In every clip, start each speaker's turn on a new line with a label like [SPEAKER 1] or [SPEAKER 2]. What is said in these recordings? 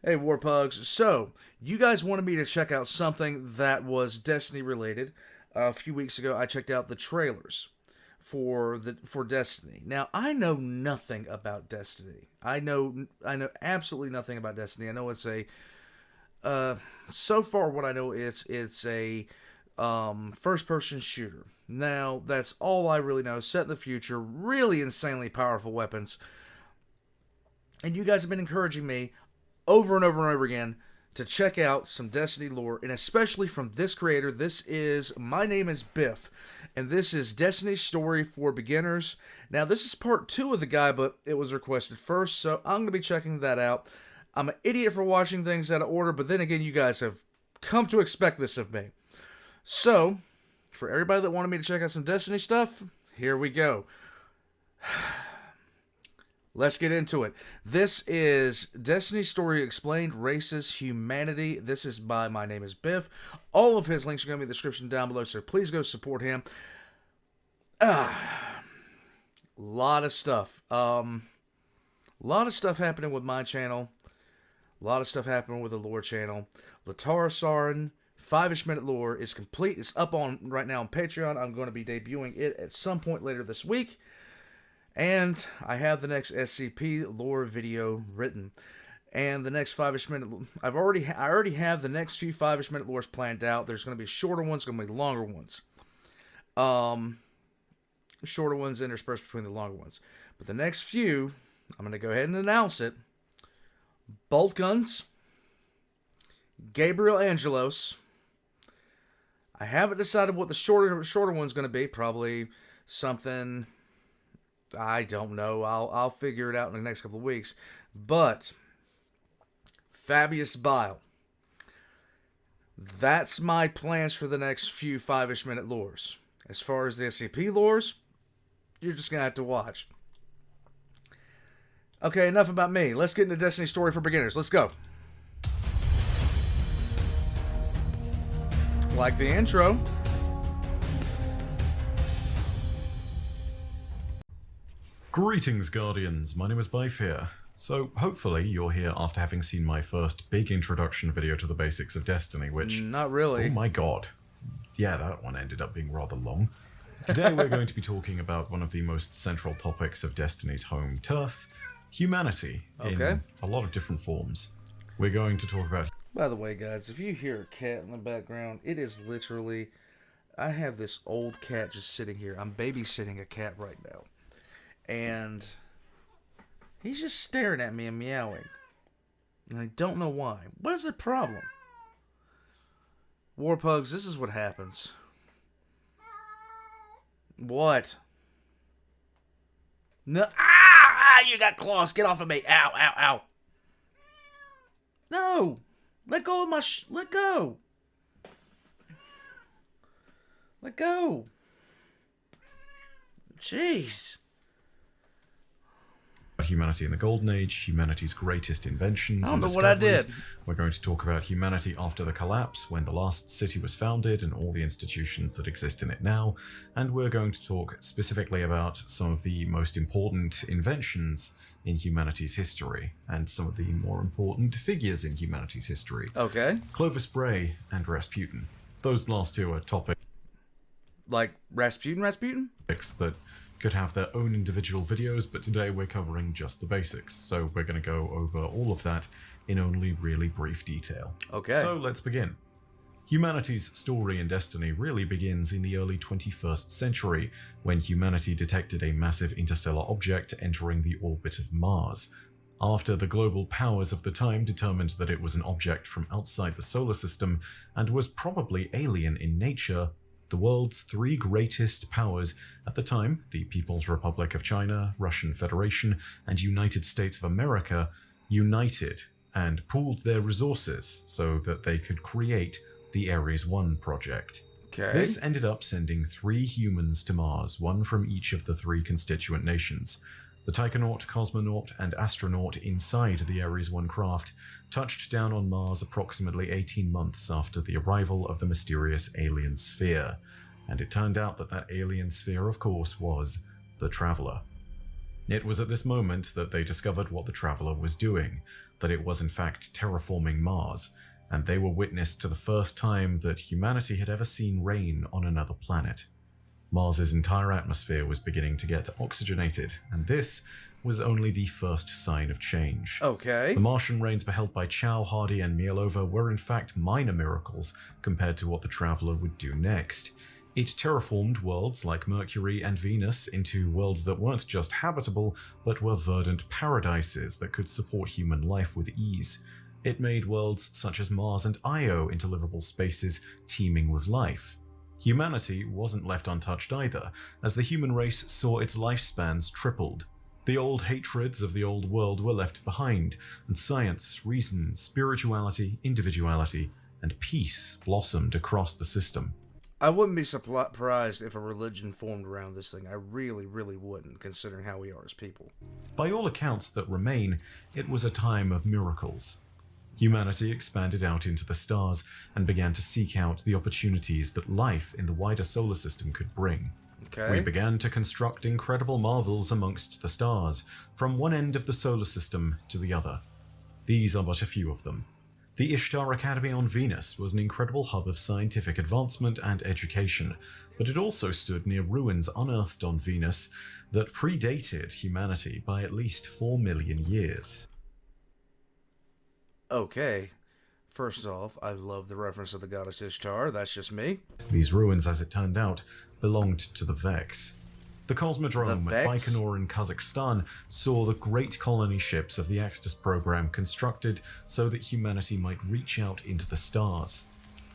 [SPEAKER 1] Hey, Warpugs. So, you guys wanted me to check out something that was Destiny related. A few weeks ago, I checked out the trailers for Destiny. Now, I know nothing about Destiny. I know absolutely nothing about Destiny. I know it's a so far what I know it's a first person shooter. Now, that's all I really know. Set in the future, really insanely powerful weapons. And you guys have been encouraging me over and over and over again to check out some Destiny lore, and especially from this creator. My name is Byf, and this is Destiny's Story for Beginners. Now, this is part 2 of the guide, but it was requested first, so I'm going to be checking that out. I'm an idiot for watching things out of order, but then again, you guys have come to expect this of me. So, for everybody that wanted me to check out some Destiny stuff, here we go. Let's get into it. This is Destiny Story Explained, Races, Humanity. This is by My Name is Byf. All of his links are going to be in the description down below, so please go support him. Lot of stuff. Lot of stuff happening with my channel. A lot of stuff happening with the lore channel. Latara Sarin, 5-ish minute lore is complete. It's up on right now on Patreon. I'm going to be debuting it at some point later this week. And I have the next SCP lore video written. And the next 5-ish minute... I already have the next few 5-ish minute lores planned out. There's going to be shorter ones, going to be longer ones. Shorter ones interspersed between the longer ones. But the next few, I'm going to go ahead and announce it. Bolt Guns. Gabriel Angelos. I haven't decided what the shorter one's going to be. Probably something... I don't know. I'll figure it out in the next couple of weeks. But Fabius Bile. That's my plans for the next few 5-ish minute lores. As far as the SCP lores, you're just going to have to watch. Okay, enough about me. Let's get into Destiny Story for Beginners. Let's go. Like the intro.
[SPEAKER 2] Greetings, Guardians. My name is Byf here. So, hopefully, you're here after having seen my first big introduction video to the basics of Destiny, which...
[SPEAKER 1] Not really.
[SPEAKER 2] Oh my god. Yeah, that one ended up being rather long. Today, we're going to be talking about one of the most central topics of Destiny's home turf, humanity, in a lot of different forms. We're going to talk about...
[SPEAKER 1] By the way, guys, if you hear a cat in the background, it is literally... I have this old cat just sitting here. I'm babysitting a cat right now. And he's just staring at me and meowing. And I don't know why. What is the problem? Warpugs, this is what happens. What? No. You got claws. Get off of me. Ow, ow, ow. No. Let go of my let go. Let go. Jeez.
[SPEAKER 2] Humanity in the Golden Age, humanity's greatest inventions and discoveries.
[SPEAKER 1] What I did.
[SPEAKER 2] We're going to talk about humanity after the collapse, when the last city was founded and all the institutions that exist in it now, and we're going to talk specifically about some of the most important inventions in humanity's history, and some of the more important figures in humanity's history.
[SPEAKER 1] Okay.
[SPEAKER 2] Clovis Bray and Rasputin. Those last two are topics...
[SPEAKER 1] Like Rasputin?
[SPEAKER 2] ...that could have their own individual videos, but today we're covering just the basics, so we're going to go over all of that in only really brief detail.
[SPEAKER 1] Okay.
[SPEAKER 2] So let's begin. Humanity's story in Destiny really begins in the early 21st century, when humanity detected a massive interstellar object entering the orbit of Mars. After the global powers of the time determined that it was an object from outside the solar system and was probably alien in nature, the world's 3 greatest powers at the time, the People's Republic of China, Russian Federation, and United States of America, united and pooled their resources so that they could create the Ares 1 project.
[SPEAKER 1] Okay.
[SPEAKER 2] This ended up sending 3 humans to Mars, one from each of the 3 constituent nations. The Taikonaut, Cosmonaut, and Astronaut inside the Ares 1 craft touched down on Mars approximately 18 months after the arrival of the mysterious alien sphere. And it turned out that that alien sphere, of course, was the Traveler. It was at this moment that they discovered what the Traveler was doing, that it was in fact terraforming Mars, and they were witness to the first time that humanity had ever seen rain on another planet. Mars's entire atmosphere was beginning to get oxygenated, and this was only the first sign of change.
[SPEAKER 1] Okay.
[SPEAKER 2] The Martian rains beheld by Chow, Hardy, and Mielova were in fact minor miracles compared to what the Traveler would do next. It terraformed worlds like Mercury and Venus into worlds that weren't just habitable, but were verdant paradises that could support human life with ease. It made worlds such as Mars and Io into livable spaces teeming with life. Humanity wasn't left untouched either, as the human race saw its lifespans tripled. The old hatreds of the old world were left behind, and science, reason, spirituality, individuality, and peace blossomed across the system.
[SPEAKER 1] I wouldn't be surprised if a religion formed around this thing. I really, really wouldn't, considering how we are as people.
[SPEAKER 2] By all accounts that remain, it was a time of miracles. Humanity expanded out into the stars and began to seek out the opportunities that life in the wider solar system could bring.
[SPEAKER 1] Okay.
[SPEAKER 2] We began to construct incredible marvels amongst the stars, from one end of the solar system to the other. These are but a few of them. The Ishtar Academy on Venus was an incredible hub of scientific advancement and education, but it also stood near ruins unearthed on Venus that predated humanity by at least 4 million years.
[SPEAKER 1] Okay. First off, I love the reference of the goddess Ishtar. That's just me.
[SPEAKER 2] These ruins, as it turned out, belonged to the Vex. The Cosmodrome
[SPEAKER 1] The
[SPEAKER 2] at
[SPEAKER 1] Vex?
[SPEAKER 2] Baikonur in Kazakhstan saw the great colony ships of the Axis program constructed so that humanity might reach out into the stars.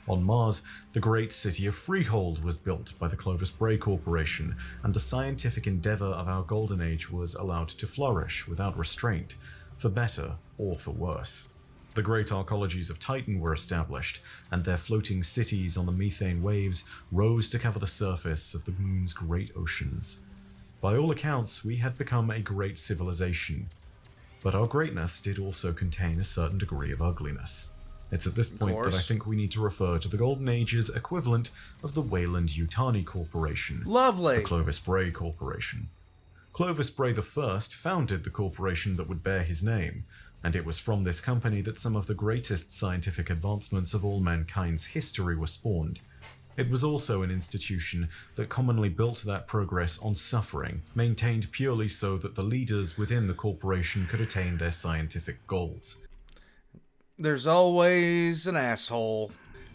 [SPEAKER 2] On Mars, the great city of Freehold was built by the Clovis Bray Corporation, and the scientific endeavor of our golden age was allowed to flourish without restraint, for better or for worse. The great arcologies of Titan were established, and their floating cities on the methane waves rose to cover the surface of the moon's great oceans. By all accounts, we had become a great civilization, but our greatness did also contain a certain degree of ugliness. It's at this point that I think we need to refer to the Golden Age's equivalent of the Weyland-Yutani Corporation,
[SPEAKER 1] Lovely.
[SPEAKER 2] the Clovis Bray Corporation. Clovis Bray I founded the corporation that would bear his name, and it was from this company that some of the greatest scientific advancements of all mankind's history were spawned. It was also an institution that commonly built that progress on suffering, maintained purely so that the leaders within the corporation could attain their scientific goals.
[SPEAKER 1] There's always an asshole.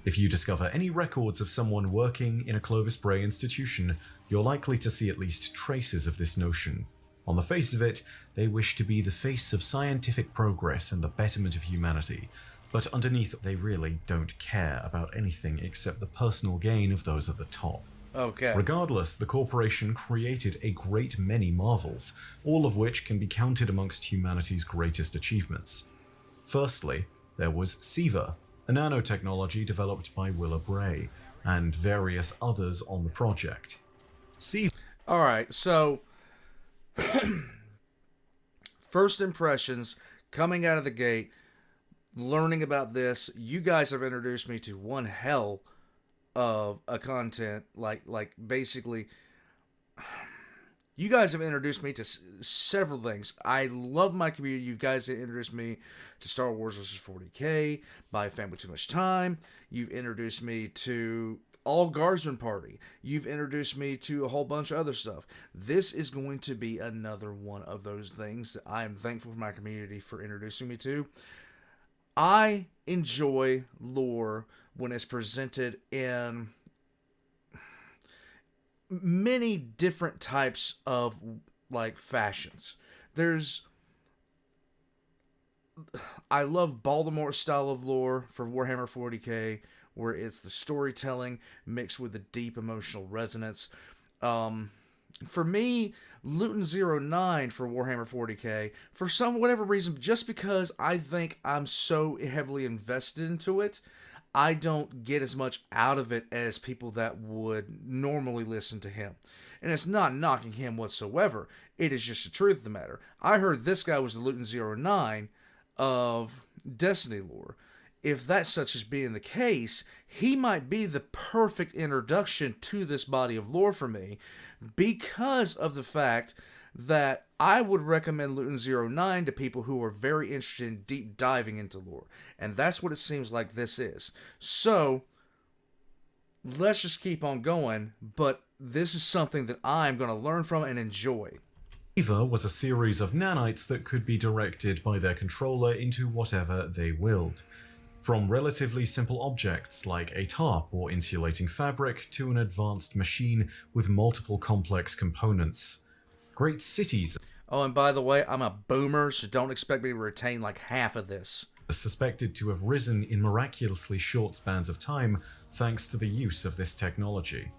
[SPEAKER 2] If you discover any records of someone working in a Clovis Bray institution, you're likely to see at least traces of this notion. On the face of it, they wish to be the face of scientific progress and the betterment of humanity, but underneath they really don't care about anything except the personal gain of those at the top.
[SPEAKER 1] Okay.
[SPEAKER 2] Regardless, the corporation created a great many marvels, all of which can be counted amongst humanity's greatest achievements. Firstly, there was SIVA, a nanotechnology developed by Willa Bray, and various others on the project. SIVA.
[SPEAKER 1] Alright, so first impressions coming out of the gate, learning about this, you guys have introduced me to one hell of a content, like basically you guys have introduced me to several things. I love my community. You guys have introduced me to Star Wars vs. 40k, by Family Too Much Time. You've introduced me to All Guardsman Party. You've introduced me to a whole bunch of other stuff. This is going to be another one of those things that I am thankful for my community for introducing me to. I enjoy lore when it's presented in many different types of like fashions. I love Baltimore style of lore for Warhammer 40k, where it's the storytelling mixed with the deep emotional resonance. For me, Luton 09 for Warhammer 40k, for whatever reason, just because I think I'm so heavily invested into it, I don't get as much out of it as people that would normally listen to him. And it's not knocking him whatsoever. It is just the truth of the matter. I heard this guy was the Luton 09 of Destiny lore. If that's such as being the case, he might be the perfect introduction to this body of lore for me, because of the fact that I would recommend Luton09 to people who are very interested in deep diving into lore. And that's what it seems like this is. So, let's just keep on going, but this is something that I'm going to learn from and enjoy.
[SPEAKER 2] Eva was a series of nanites that could be directed by their controller into whatever they willed. From relatively simple objects like a tarp or insulating fabric to an advanced machine with multiple complex components. Great cities
[SPEAKER 1] Oh, and by the way, I'm a boomer, so don't expect me to retain like half of this.
[SPEAKER 2] are suspected to have risen in miraculously short spans of time thanks to the use of this technology.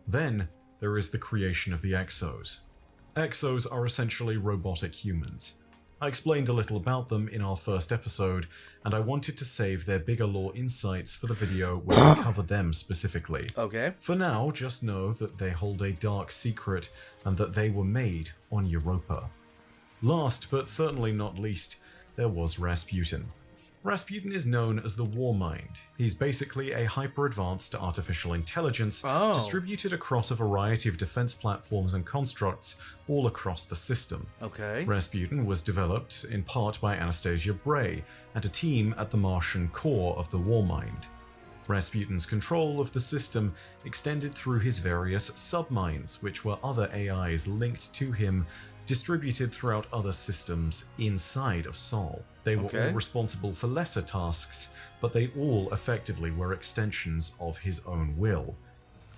[SPEAKER 2] Then there is the creation of the Exos. Exos are essentially robotic humans. I explained a little about them in our first episode, and I wanted to save their bigger lore insights for the video where we cover them specifically.
[SPEAKER 1] Okay.
[SPEAKER 2] For now, just know that they hold a dark secret and that they were made on Europa. Last, but certainly not least, there was Rasputin. Rasputin is known as the War Mind. He's basically a hyper-advanced artificial intelligence distributed across a variety of defense platforms and constructs all across the system.
[SPEAKER 1] Okay.
[SPEAKER 2] Rasputin was developed in part by Anastasia Bray and a team at the Martian core of the War Mind. Rasputin's control of the system extended through his various subminds, which were other AIs linked to him, distributed throughout other systems inside of Sol. They were all responsible for lesser tasks, but they all effectively were extensions of his own will.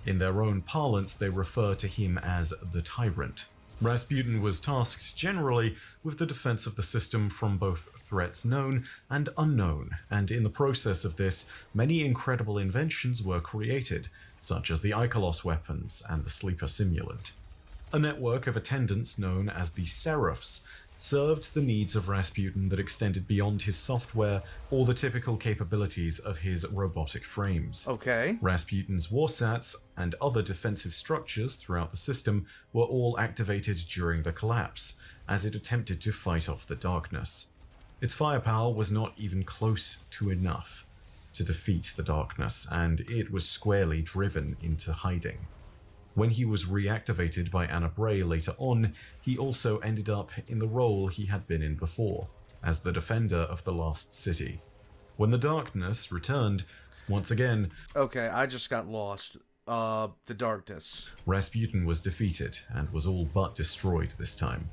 [SPEAKER 2] In their own parlance, they refer to him as the Tyrant. Rasputin was tasked generally with the defense of the system from both threats known and unknown, and in the process of this, many incredible inventions were created, such as the Icolos weapons and the Sleeper Simulant. A network of attendants known as the Seraphs served the needs of Rasputin that extended beyond his software or the typical capabilities of his robotic frames.
[SPEAKER 1] Okay.
[SPEAKER 2] Rasputin's warsats and other defensive structures throughout the system were all activated during the collapse, as it attempted to fight off the darkness. Its firepower was not even close to enough to defeat the darkness, and it was squarely driven into hiding. When he was reactivated by Anna Bray later on, he also ended up in the role he had been in before, as the defender of the lost city. When the darkness returned, once again...
[SPEAKER 1] Okay, I just got lost. The darkness.
[SPEAKER 2] Rasputin was defeated, and was all but destroyed this time.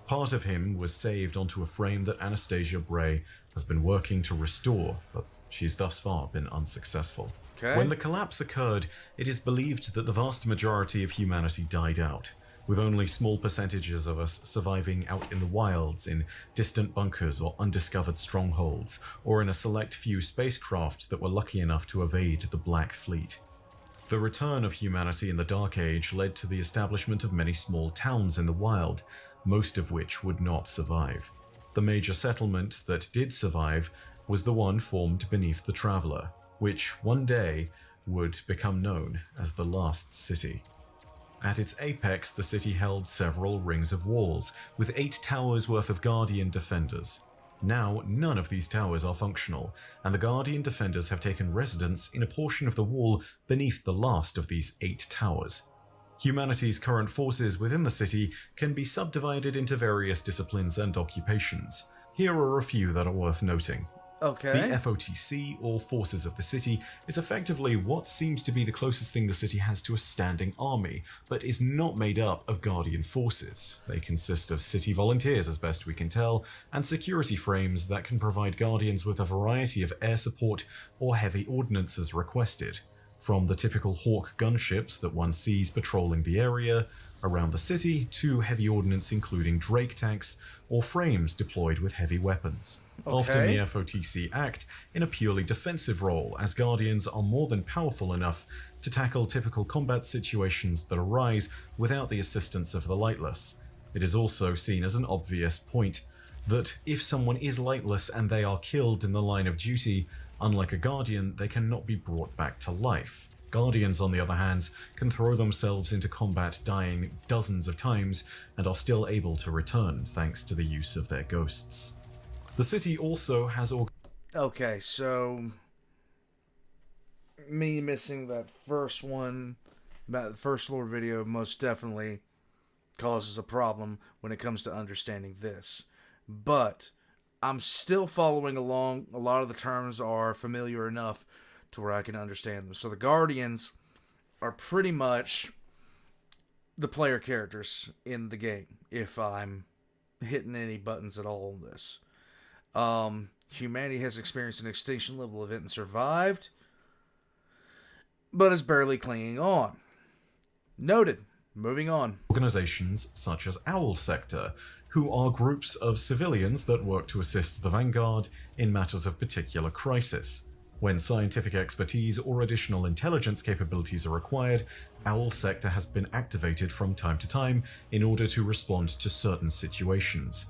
[SPEAKER 2] Part of him was saved onto a frame that Anastasia Bray has been working to restore, but she's thus far been unsuccessful.
[SPEAKER 1] Okay.
[SPEAKER 2] When the collapse occurred, it is believed that the vast majority of humanity died out, with only small percentages of us surviving out in the wilds, in distant bunkers or undiscovered strongholds, or in a select few spacecraft that were lucky enough to evade the Black Fleet. The return of humanity in the Dark Age led to the establishment of many small towns in the wild, most of which would not survive. The major settlement that did survive was the one formed beneath the Traveler, which one day would become known as the Last City. At its apex, the city held several rings of walls, with 8 towers worth of Guardian defenders. Now, none of these towers are functional, and the Guardian defenders have taken residence in a portion of the wall beneath the last of these 8 towers. Humanity's current forces within the city can be subdivided into various disciplines and occupations. Here are a few that are worth noting.
[SPEAKER 1] Okay.
[SPEAKER 2] The FOTC, or Forces of the City, is effectively what seems to be the closest thing the city has to a standing army, but is not made up of Guardian forces. They consist of city volunteers, as best we can tell, and security frames that can provide Guardians with a variety of air support or heavy ordnance as requested. From the typical Hawk gunships that one sees patrolling the area around the city, to heavy ordnance including Drake tanks, or frames deployed with heavy weapons.
[SPEAKER 1] Okay.
[SPEAKER 2] Often the FOTC act in a purely defensive role, as Guardians are more than powerful enough to tackle typical combat situations that arise without the assistance of the lightless. It is also seen as an obvious point that if someone is lightless and they are killed in the line of duty, unlike a Guardian, they cannot be brought back to life. Guardians, on the other hand, can throw themselves into combat dying dozens of times and are still able to return thanks to the use of their ghosts. The city also has
[SPEAKER 1] Okay, so me missing that first one, that first lore video, most definitely causes a problem when it comes to understanding this. But I'm still following along. A lot of the terms are familiar enough to where I can understand them. So the Guardians are pretty much the player characters in the game, if I'm hitting any buttons at all on this. Humanity has experienced an extinction level event and survived, but is barely clinging on. Noted. Moving on.
[SPEAKER 2] Organizations such as Owl Sector, who are groups of civilians that work to assist the Vanguard in matters of particular crisis. When scientific expertise or additional intelligence capabilities are required, Owl Sector has been activated from time to time in order to respond to certain situations.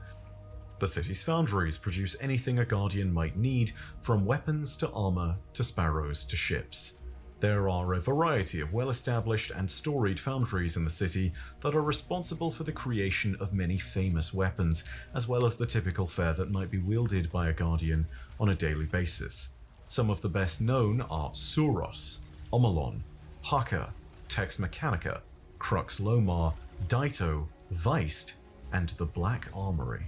[SPEAKER 2] The city's foundries produce anything a Guardian might need, from weapons to armor to sparrows to ships. There are a variety of well-established and storied foundries in the city that are responsible for the creation of many famous weapons, as well as the typical fare that might be wielded by a Guardian on a daily basis. Some of the best known are Suros, Omolon, Haka, Tex Mechanica, Crux Lomar, Daito, Weist, and the Black Armory.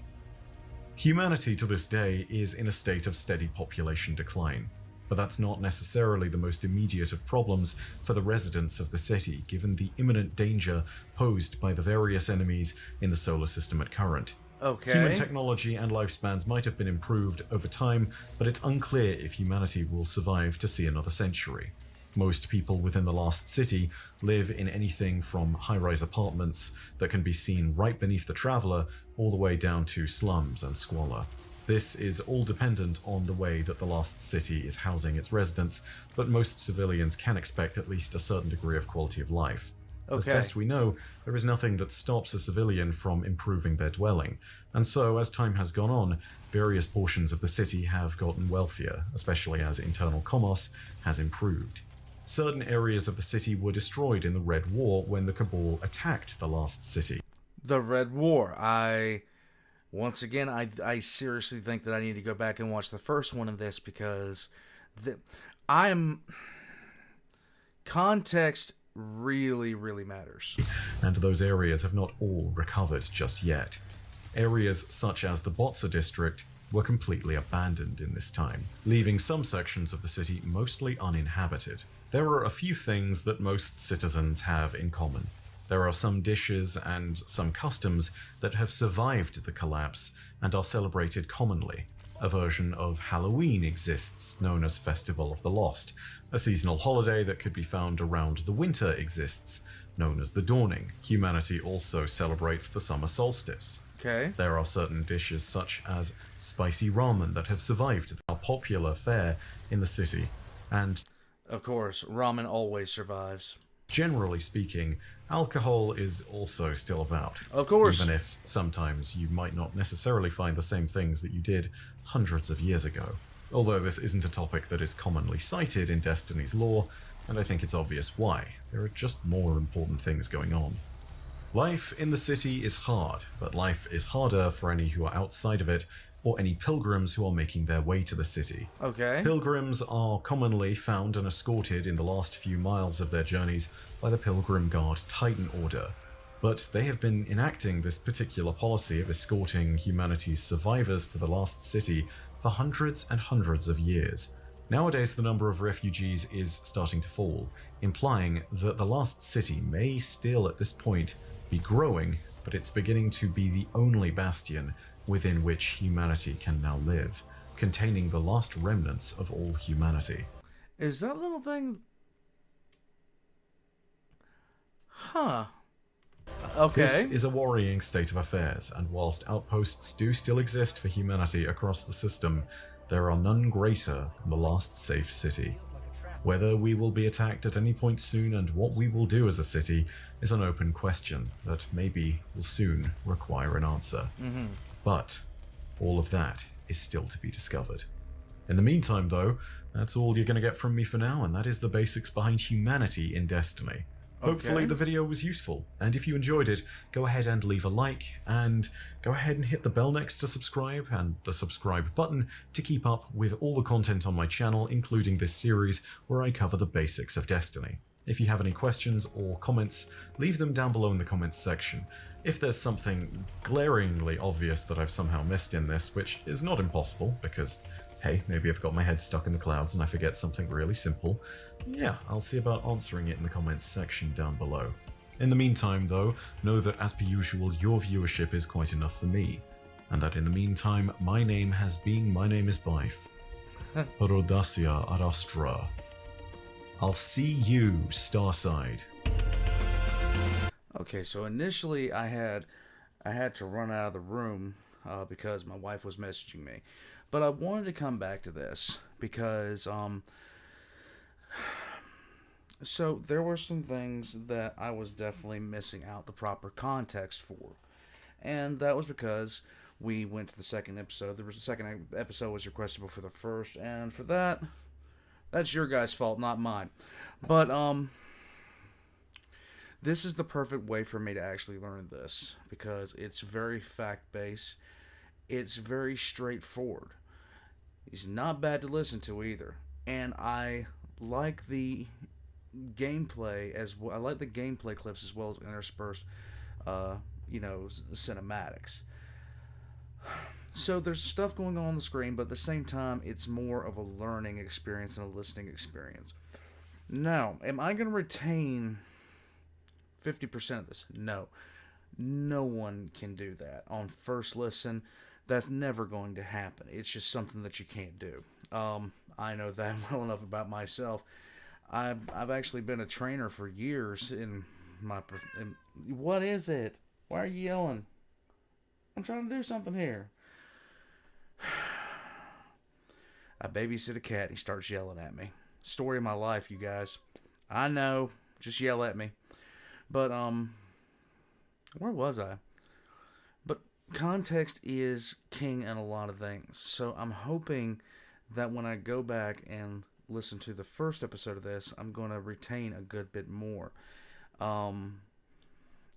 [SPEAKER 2] Humanity to this day is in a state of steady population decline, but that's not necessarily the most immediate of problems for the residents of the city, given the imminent danger posed by the various enemies in the solar system at current.
[SPEAKER 1] Okay.
[SPEAKER 2] Human technology and lifespans might have been improved over time, but it's unclear if humanity will survive to see another century. Most people within the Last City live in anything from high-rise apartments that can be seen right beneath the traveler, all the way down to slums and squalor. This is all dependent on the way that the Lost City is housing its residents, but most civilians can expect at least a certain degree of quality of life. As best we know, there is nothing that stops a civilian from improving their dwelling, and so as time has gone on, various portions of the city have gotten wealthier, especially as internal commerce has improved. Certain areas of the city were destroyed in the Red War when the Cabal attacked the Lost City.
[SPEAKER 1] The Red War. Once again, I seriously think that I need to go back and watch the first one of this because context really, really matters.
[SPEAKER 2] And those areas have not all recovered just yet. Areas such as the Botsa district were completely abandoned in this time, leaving some sections of the city mostly uninhabited. There are a few things that most citizens have in common. There are some dishes and some customs that have survived the collapse and are celebrated commonly. A version of Halloween exists, known as Festival of the Lost. A seasonal holiday that could be found around the winter exists, known as the Dawning. Humanity also celebrates the summer solstice.
[SPEAKER 1] Okay.
[SPEAKER 2] There are certain dishes such as spicy ramen that have survived a popular fare in the city, and
[SPEAKER 1] of course, ramen always survives.
[SPEAKER 2] Generally speaking, alcohol is also still about.
[SPEAKER 1] Of course.
[SPEAKER 2] Even if sometimes you might not necessarily find the same things that you did hundreds of years ago. Although this isn't a topic that is commonly cited in Destiny's lore, and I think it's obvious why. There are just more important things going on. Life in the city is hard, but life is harder for any who are outside of it, or any pilgrims who are making their way to the city.
[SPEAKER 1] Okay.
[SPEAKER 2] Pilgrims are commonly found and escorted in the last few miles of their journeys by the Pilgrim Guard Titan Order, but they have been enacting this particular policy of escorting humanity's survivors to the Lost City for hundreds and hundreds of years. Nowadays, the number of refugees is starting to fall, implying that the Lost City may still at this point be growing, but it's beginning to be the only bastion within which humanity can now live, containing the last remnants of all humanity.
[SPEAKER 1] Is that little thing... Huh. Okay.
[SPEAKER 2] This is a worrying state of affairs, and whilst outposts do still exist for humanity across the system, there are none greater than the last safe city. Whether we will be attacked at any point soon and what we will do as a city is an open question that maybe will soon require an answer. But all of that is still to be discovered. In the meantime, though, that's all you're going to get from me for now, and that is the basics behind humanity in Destiny. Hopefully the video was useful, and if you enjoyed it, go ahead and leave a like, and go ahead and hit the bell next to subscribe, and the subscribe button to keep up with all the content on my channel, including this series where I cover the basics of Destiny. If you have any questions or comments, leave them down below in the comments section. If there's something glaringly obvious that I've somehow missed in this, which is not impossible, because, hey, maybe I've got my head stuck in the clouds and I forget something really simple, yeah, I'll see about answering it in the comments section down below. In the meantime, though, know that as per usual, your viewership is quite enough for me, and that in the meantime, my name is Byf. Rodacia Arastra. I'll see you, Starside.
[SPEAKER 1] Okay, so initially I had to run out of the room because my wife was messaging me, but I wanted to come back to this because so there were some things that I was definitely missing out the proper context for, and that was because we went to the second episode. The second episode was requested before the first, and for that, that's your guys' fault, not mine. But this is the perfect way for me to actually learn this because it's very fact-based. It's very straightforward. It's not bad to listen to either, and I like the gameplay as well. I like the gameplay clips as well as interspersed, cinematics. So there's stuff going on the screen, but at the same time, it's more of a learning experience and a listening experience. Now, am I going to retain 50% of this? No. No one can do that. On first listen, that's never going to happen. It's just something that you can't do. I know that well enough about myself. I've actually been a trainer for years in my... What is it? Why are you yelling? I'm trying to do something here. I babysit a cat. He starts yelling at me. Story of my life, you guys. I know. Just yell at me. But, where was I? But context is king in a lot of things. So I'm hoping that when I go back and listen to the first episode of this, I'm going to retain a good bit more.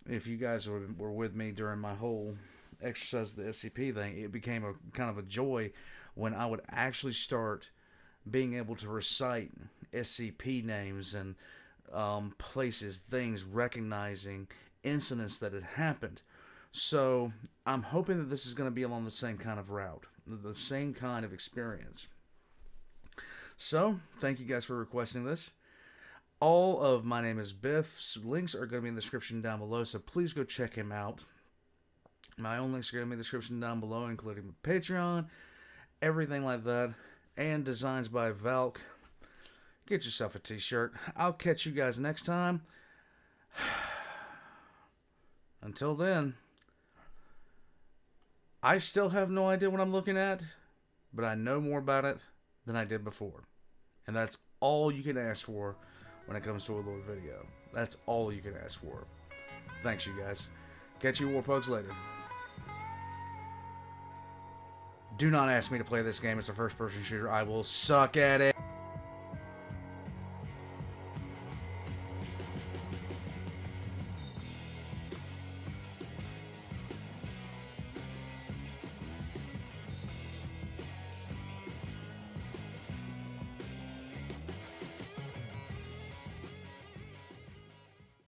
[SPEAKER 1] If you guys were with me during my whole exercise the SCP thing, it became a kind of a joy when I would actually start being able to recite SCP names and places, things, recognizing incidents that had happened. So I'm hoping that this is going to be along the same kind of route, the same kind of experience. So thank you guys for requesting this. All of my name is Byf's links are going to be in the description down below, so please go check him out. My own links are going to be in the description down below, including my Patreon, everything like that, and designs by Valk. Get yourself a t-shirt. I'll catch you guys next time. Until then, I still have no idea what I'm looking at, but I know more about it than I did before. And that's all you can ask for when it comes to a lore video. That's all you can ask for. Thanks, you guys. Catch you Warpugs later. Do not ask me to play this game as a first-person shooter. I will suck at it.